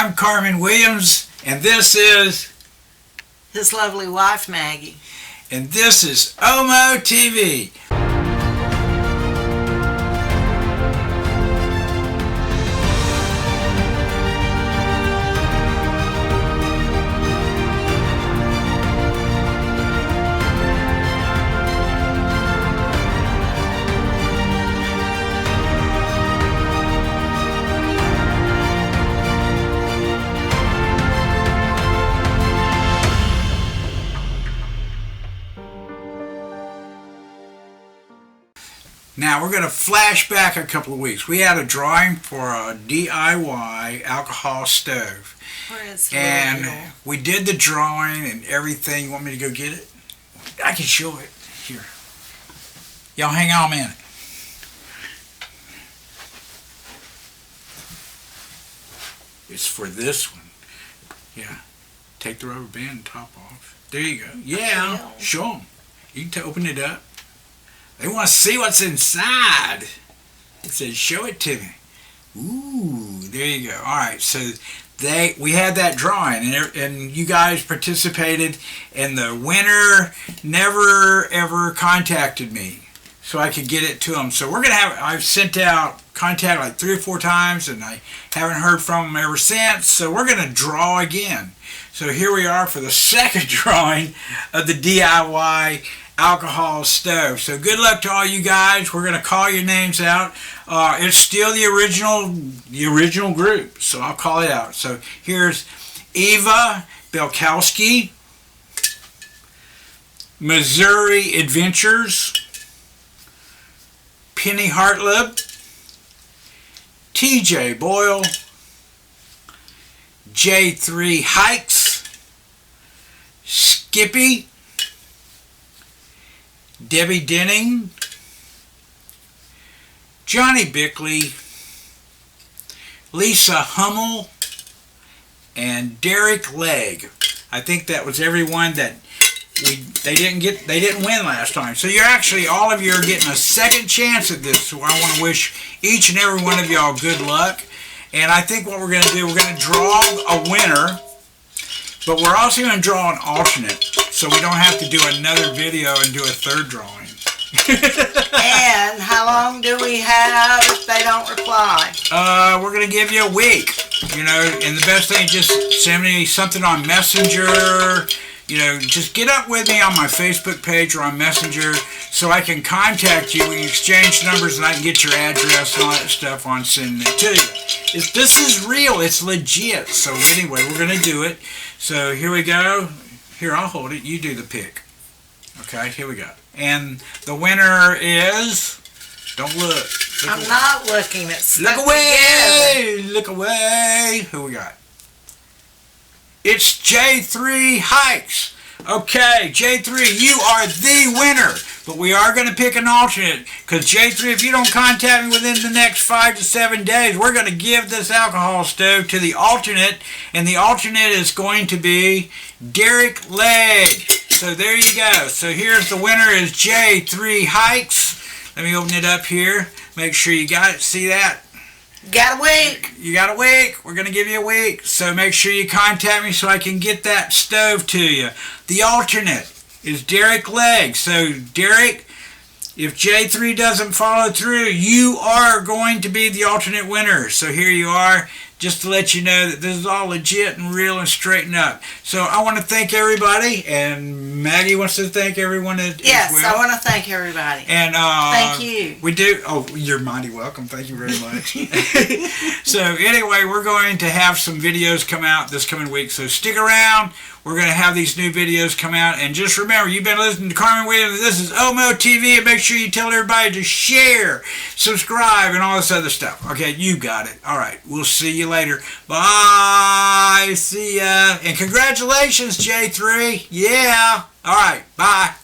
I'm Carmen Williams, and this is his lovely wife, Maggie. And this is OMO TV. Now we're going to flash back a couple of weeks. We had a drawing for a DIY alcohol stove. Where is and we did the drawing and everything. You want me to go get it? I can show it. Here. Y'all hang on a minute. It's for this one. Yeah. Take the rubber band and top off. There you go. Yeah. Show them. You can open it up. They want to see what's inside. It says, show it to me. Ooh, there you go. All right, so we had that drawing, and you guys participated, and the winner never, ever contacted me so I could get it to them. So we're going to have, I've sent out contact like 3 or 4 times, and I haven't heard from them ever since, so we're going to draw again. So here we are for the second drawing of the DIY alcohol stove. So good luck to all you guys. We're going to call your names out. It's still the original group, so I'll call it out. So here's Eva Belkowski, Missouri Adventures, Penny Hartlib, TJ Boyle, J3 Hikes, Skippy, Debbie Denning, Johnny Bickley, Lisa Hummel, and Derek Legg. I think that was everyone that they didn't win last time. So you're actually, all of you are getting a second chance at this. So I want to wish each and every one of y'all good luck. And I think what we're going to do, we're going to draw a winner, but we're also going to draw an alternate, so we don't have to do another video and do a third drawing. And how long do we have if they don't reply? We're going to give you a week, you know, and the best thing, just send me something on Messenger. You know, just get up with me on my Facebook page or on Messenger so I can contact you. We can exchange numbers and I can get your address and all that stuff on sending it to you. This is real. It's legit. So anyway, we're going to do it. So here we go. Here, I'll hold it. You do the pick. Okay, here we go. And the winner is... Don't look. I'm not looking. It's look away! Look away! Who we got? It's J3 Hikes. Okay, J3, you are the winner. But we are going to pick an alternate. Because J3, if you don't contact me within the next 5 to 7 days, we're going to give this alcohol stove to the alternate. And the alternate is going to be Derek Legg. So there you go. So here's the winner is J3 Hikes. Let me open it up here. Make sure you got it. See that? Got a week. You got a week. We're going to give you a week. So make sure you contact me so I can get that stove to you. The alternate is Derek Legg. So Derek, if J3 doesn't follow through, you are going to be the alternate winner. So here you are, just to let you know that this is all legit and real and straightened up. So I want to thank everybody, and Maggie wants to thank everyone as well. Yes, I want to thank everybody. And thank you. We do. Oh, you're mighty welcome. Thank you very much. So anyway, we're going to have some videos come out this coming week. So stick around. We're going to have these new videos come out. And just remember, you've been listening to Carmen Williams. This is OMO TV. And make sure you tell everybody to share, subscribe, and all this other stuff. Okay, you got it. All right, we'll see you later. Bye. See ya. And congratulations, J3. Yeah. All right, bye.